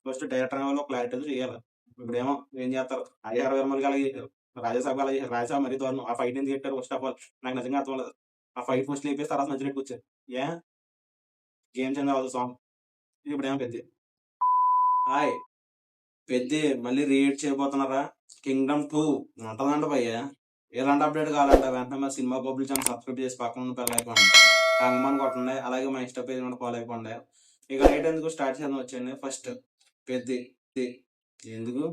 First director వాళ్ళు క్లారిటీతో చేయాలి. ఇప్పుడేమో ఏం చేస్తారు, హరిహర వీరమల్కి అలాగే చేశారు, రాజాసాబ్ అలాగే చేశారు. రాజాసాబ్ మరీ దారుణం. ఆ ఫైట్ ఎందుకు పెట్టారు ఫస్ట్ ఆఫ్ ఆల్ నాకు నిజంగా అర్థం లేదు. ఆ ఫైట్ ఫస్ట్ లేపేసి తర్వాత మధ్యలో వచ్చారు. ఏ గేమ్ చేంజ్ అవ్వదు సాంగ్. ఇప్పుడేమో పెద్ద హాయ్ పెద్ది మళ్ళీ రీఎడ్ చేయబోతున్నారా? కింగ్డమ్ 2 ఉంటుందంట భయ్య. ఎలాంటి అప్డేట్ కావాలంటే వెంటనే మా సినిమా పబ్లిక్ ఛానల్ సబ్స్క్రైబ్ చేసి పక్కన ఉన్న బెల్ ఐకాన్ హంగమని కొట్టండి. అలాగే మా ఇన్స్టా పేజ్ కూడా ఫాలో అయిపోండి. ఇక నైట్ ఎందుకు స్టార్ట్ చేద్దాం వచ్చండి. ఫస్ట్ పెద్ది ఎందుకు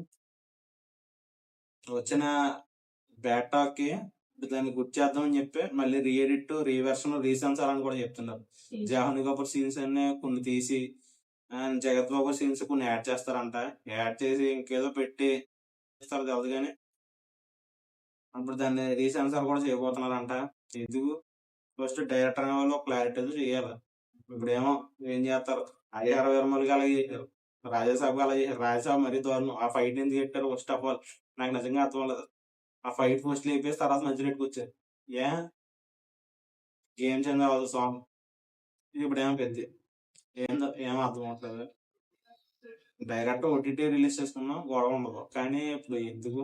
వచ్చిన బ్యాట్ టాక్ కి దాన్ని గుర్తు చేద్దాం అని చెప్పి మళ్ళీ రీఎడిట్, రీవర్షన్, రీసెన్సార్ అని కూడా చెప్తున్నారు. జాహ్నవి కపూర్ సీన్స్ అన్ని కొన్ని తీసి అండ్ జగత్ బాబు సీన్స్ కొన్ని యాడ్ చేస్తారంట. యాడ్ చేసి ఇంకేదో పెట్టి ఇస్తారు తెలదు కానీ అప్పుడు దాన్ని రీసెన్సార్ కూడా చేయబోతున్నారంట. ఎందుకు ఫస్ట్ డైరెక్టర్ వాళ్ళు క్లారిటీతో చేయాలి. ఇప్పుడేమో ఏం చేస్తారు, హరిహర వీరమల్కి అలాగే చేశారు, రాజాసాబ్ అలాగే చేశారు. రాజాసాబ్ మరీ దారుణం. ఆ ఫైట్ ఎందుకు పెట్టారు ఫస్ట్ ఆఫ్ ఆల్ నాకు నిజంగా అర్థం లేదు. ఆ ఫైట్ ఫస్ట్ లేపేసి తర్వాత మధ్యలో వచ్చారు. ఏ గేమ్ చేంజ్ అవ్వదు సాంగ్. ఇప్పుడేమో పెద్ద ఏందో ఏమో అర్థం అవట్లేదు. డైరెక్ట్ ఓటీటీ రిలీజ్ చేసుకున్నాం గొడవ ఉండదు, కానీ ఇప్పుడు ఎందుకు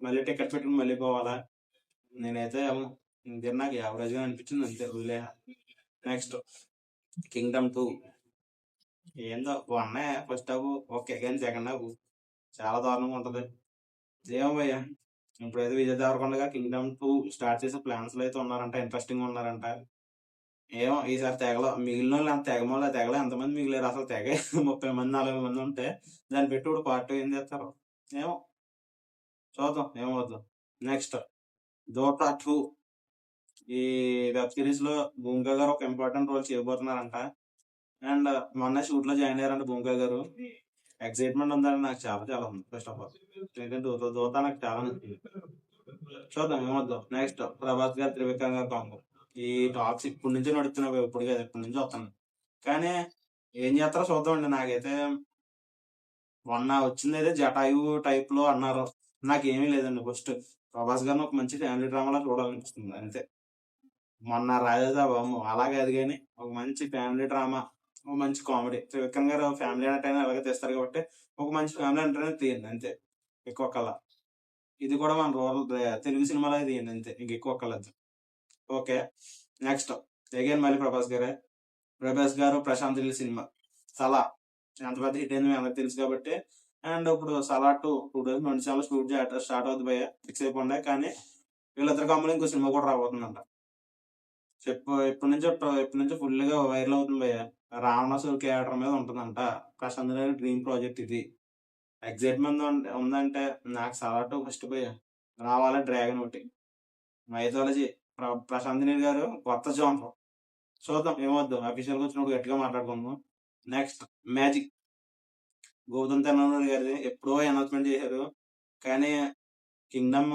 మళ్ళీ టికెట్ పెట్టుకుని మళ్ళీ పోవాలా? నేనైతే ఇంకే నాకు యావరేజ్ గా అనిపించింది అంతే, వదిలే. నెక్స్ట్ కింగ్డమ్ 2 ఏందో వన్ ఫస్ట్ హాఫ్ ఓకే, కానీ సెకండ్ హాఫ్ చాలా దారుణంగా ఉంటది. ఏమో భయ్యా, ఇప్పుడైతే విజయ్ దేవరకొండగా కింగ్డమ్ 2 స్టార్ట్ చేసే ప్లాన్స్ లో అయితే ఉన్నారంట, ఇంట్రెస్టింగ్ ఉన్నారంట. ఏమో ఈసారి తెగలో మిగిలిన వాళ్ళు అంత తెగమో తెగలో ఎంతమంది మిగిలేరు అసలు తెగ 30 మంది 40 మంది ఉంటే దాన్ని పెట్టి ఇప్పుడు పార్ట్ ఏం చేస్తారు ఏమో చూద్దాం ఏమవుద్దాం. నెక్స్ట్ దోటా 2 ఈ వెబ్ సిరీస్ లో భూమిక గారు ఒక ఇంపార్టెంట్ రోల్ చేయబోతున్నారంట. అండ్ మొన్న షూట్ లో జాయిన్ అయ్యారంట భూమిక గారు. ఎక్సైట్మెంట్ ఉందని నాకు చాలా చాలా ఉంది. ఫస్ట్ ఆఫ్ ఆల్ ఏంటంటే దోతా నాకు చాలా నచ్చింది. చూద్దాం ఏమవుద్దాం. నెక్స్ట్ ప్రభాస్ గారు త్రివిక్రమ్ గారు కాంబో. ఈ టాక్స్ ఇప్పటి నుంచే నడుస్తున్నాయి, ఇప్పుడు కాదు ఇప్పటి నుంచి వస్తున్నాయి. కానీ ఏం చేస్తారో చూద్దామండి. నాకైతే మొన్న వచ్చింది అయితే జటాయు టైప్ లో అన్నారు, నాకేమీ లేదండి. ఫస్ట్ ప్రభాస్ గారిని ఒక మంచి ఫ్యామిలీ డ్రామాలో చూడాలనిపిస్తుంది అంతే. మొన్న రాజాసాబ్ అలా కాదు, కానీ ఒక మంచి ఫ్యామిలీ డ్రామా, ఒక మంచి కామెడీ. త్రివిక్రమ్ గారు ఫ్యామిలీ ఎంటర్టైనర్ అలాగే తెస్తారు కాబట్టి ఒక మంచి ఫ్యామిలీ ఎంటర్టైనర్ తీయండి అంతే, ఎక్కువ కల. ఇది కూడా మన రూరల్ తెలుగు సినిమాలో తీయండి అంతే, ఇంక ఎక్కువ కలదు. ఓకే. నెక్స్ట్ అగైన్ మళ్ళీ ప్రభాస్ గారు ప్రశాంత్ నీల్ సినిమా సలా ఎంత పెద్ద హిట్ అయింది అందరికి తెలుసు కాబట్టి. అండ్ ఇప్పుడు సలా 2027 షూట్ స్టార్ట్ అవుతుంది భయ్య, ఫిక్స్ అయిపోండి. కానీ వీళ్ళిద్దరు కంపెనీ ఇంకో సినిమా కూడా రాబోతుందంట. ఎప్పటి నుంచో ఫుల్ గా వైరల్ అవుతుంది భయ్య. రావణాసురు క్యారెక్టర్ మీద ఉంటుందంట. ప్రశాంత్ నీల్ డ్రీమ్ ప్రాజెక్ట్ ఇది. ఎగ్జైట్మెంట్ ఉందంటే నాకు సలా 2 ఫస్ట్ భయ్య రావాలి. డ్రాగన్ ఒకటి మైథాలజీ, ప్రశాంత్ నీల్ గారు కొత్త జానర్. చూద్దాం ఏమవుద్దాం. అఫీషియల్ గా వచ్చినప్పుడు గట్టిగా మాట్లాడుకుందాం. నెక్స్ట్ మ్యాజిక్, గౌతమ్ తెనాలి గారిది ఎప్పుడో అనౌన్స్మెంట్ చేశారు, కానీ కింగ్డమ్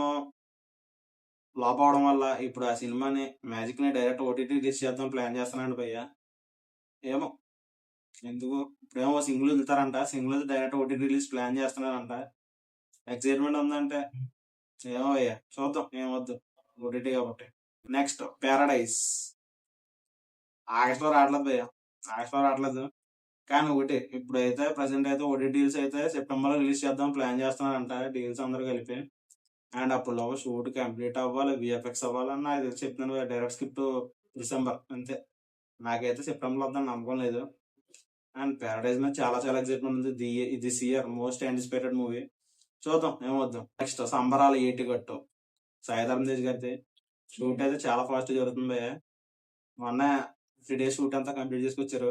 ఫ్లాప్ అవడం వల్ల ఇప్పుడు ఆ సినిమాని మ్యాజిక్ ని డైరెక్ట్ ఓటీటీ రిలీజ్ చేద్దాం ప్లాన్ చేస్తున్నాడు భయ్య. ఏమో ఎందుకు ఇప్పుడేమో సింగిల్ వెళ్తారంట, single direct OTT release plan చేస్తున్నారంట. ఎక్సైట్మెంట్ ఉందంటే ఏమో భయ్య చూద్దాం ఏమవుద్దు, ఓటీటీ కాబట్టి. నెక్స్ట్ పారడైజ్ ఆగస్ట్ లో రావట్లేదు భయ్య, ఆగస్ట్ లో రావట్లేదు. కానీ ఒకటి ఇప్పుడైతే ప్రజెంట్ అయితే ఓటీ డీల్స్ అయితే సెప్టెంబర్ లో రిలీజ్ చేద్దాం ప్లాన్ చేస్తున్నారంట డీల్స్ అందరూ కలిపి. అండ్ అప్పుడు షూట్ కంప్లీట్ అవ్వాలి, విఎఫ్ఎక్స్ అవ్వాలన్న అది చెప్తున్నాను. డైరెక్ట్ స్క్రిప్ట్ డిసెంబర్ అంతే. నాకైతే సెప్టెంబర్ లో వద్దని నమ్మకం లేదు. అండ్ పారడైజ్ మీద చాలా చాలా ఎక్సైట్మెంట్ ఉంది. This year most anticipated movie. చూద్దాం ఏమవుద్దాం. నెక్స్ట్ సంబరాల ఏటిగట్టు సాయిధరం తేజ్ గారిది షూట్ అయితే చాలా ఫాస్ట్ జరుగుతుంది. మొన్న 3 days షూట్ అంతా కంప్లీట్ చేసుకొచ్చారు.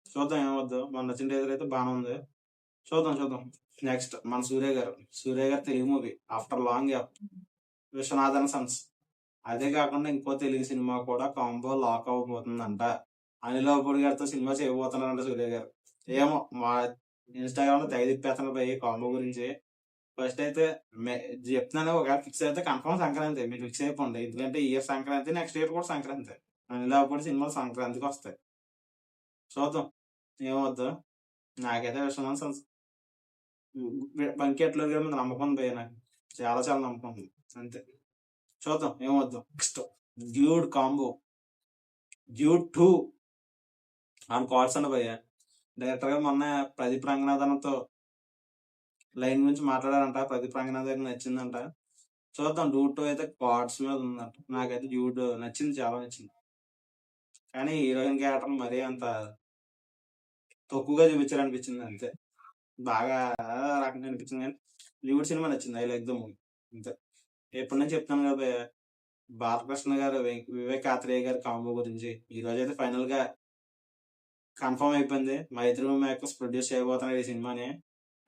చూద్దాం ఏమవుద్దు. మొన్న వచ్చిన డేస్ అయితే బాగానే ఉంది. చూద్దాం. నెక్స్ట్ మన సూర్య గారు Telugu movie after long Viswanathan Sons. అదే కాకుండా ఇంకో తెలుగు సినిమా కూడా కాంబో లాక్ అవ్వబోతుందంట. అనిల్ రావుపూడి గారితో సినిమా చేయబోతున్నారంట సూర్య గారు. ఏమో మా ఇన్స్టాగ్రామ్ లో తెగ తిప్పేస్తున్నారు పోయి కాంబో గురించి. ఫస్ట్ అయితే చెప్తున్నాను, ఒకవేళ ఫిక్స్ అయితే కన్ఫర్మ్ సంక్రాంతి మీరు ఫిక్స్ అయిపోండి. ఎందుకంటే ఈ ఇయర్ సంక్రాంతి, నెక్స్ట్ ఇయర్ కూడా సంక్రాంతి. అనిల్ రావుపూడి సినిమాలు సంక్రాంతికి వస్తాయి. చూద్దాం ఏమవుద్దు. నాకైతే విశ్వనాథన్ సన్స్ బంకెట్లో మీద నమ్మకం పోయి, నాకు చాలా చాలా నమ్మకం ఉంది అంతే. చూద్దాం ఏమవుద్దాం. Next dude combo, dude 2 on calls అండి భయ్య. డైరెక్టర్ గా మొన్న ప్రదీప్ రంగనాథన్తో లైన్ గురించి మాట్లాడారంట. ప్రదీప్ రంగనాథ్ గారికి నచ్చిందంట. చూద్దాం. డూడ్ 2 అయితే కార్డ్స్ మీద ఉందంట. నాకైతే డూడ్ నచ్చింది, చాలా నచ్చింది. కానీ హీరోయిన్ క్యారెక్టర్ మరీ అంత తక్కువగా చూపించారనిపించింది అంతే. బాగా రకంగా అనిపించింది కానీ డ్యూడ్ సినిమా నచ్చింది. ఐ లైక్ ద మూవీ అంతే. ఎప్పటి నుంచి చెప్తాను కదా, బాలకృష్ణ గారు వివేక్ ఆత్రేయ గారి కాంబో గురించి ఈ రోజు అయితే ఫైనల్ గా కన్ఫర్మ్ అయిపోయింది. మైత్రి మేకర్స్ ప్రొడ్యూస్ చేయబోతున్నారు ఈ సినిమాని.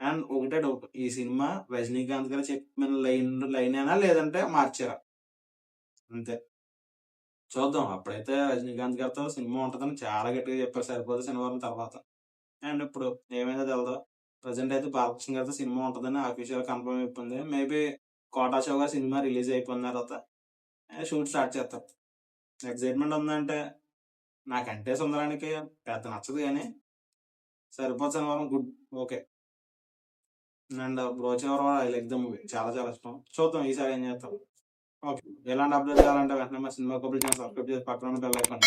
అండ్ ఒకటే డౌట్, ఈ సినిమా రజనీకాంత్ గారు చెప్పిన లైన్ అయినా లేదంటే మార్చారా అంతే. చూద్దాం. అప్పుడైతే రజనీకాంత్ గారితో సినిమా ఉంటుందని చాలా గట్టిగా చెప్పారు సరిపోతే శనివారం తర్వాత. అండ్ ఇప్పుడు ఏమైందో తెలదు. ప్రజెంట్ అయితే బాలకృష్ణ గారితో సినిమా ఉంటుందని అఫీషియల్ కన్ఫర్మ్ అయిపోయింది. మేబీ కోటా షో గారు సినిమా రిలీజ్ అయిపోయిన తర్వాత షూట్ స్టార్ట్ చేస్తారు. ఎక్సైట్మెంట్ ఉందంటే నాకంటే సుందరానికి పెద్ద నచ్చదు కానీ సరిపోతే శనివారం good okay. And brochure I like the movie, చాలా చాలా ఇష్టం. చూద్దాం ఈసారి ఏం చేస్తాం. ఓకే. ఎలాంటి అప్డేట్ కావాలంటే వెంటనే మా సినిమా కబుల్ ఛానల్ సబ్స్క్రైబ్ చేసి పక్కన బెల్ ఐకాన్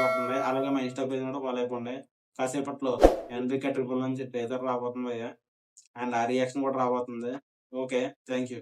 కొట్టండి. అలాగే మా ఇన్స్టా పేజ్ కూడా ఫాలో అయిపోండి. కాసేపట్లో ఎన్రికే ట్రిపుల్ నుంచి ట్రేజర్ రాబోతుంది భయ్య. అండ్ ఆ రియాక్షన్ కూడా రాబోతుంది. Okay, thank you.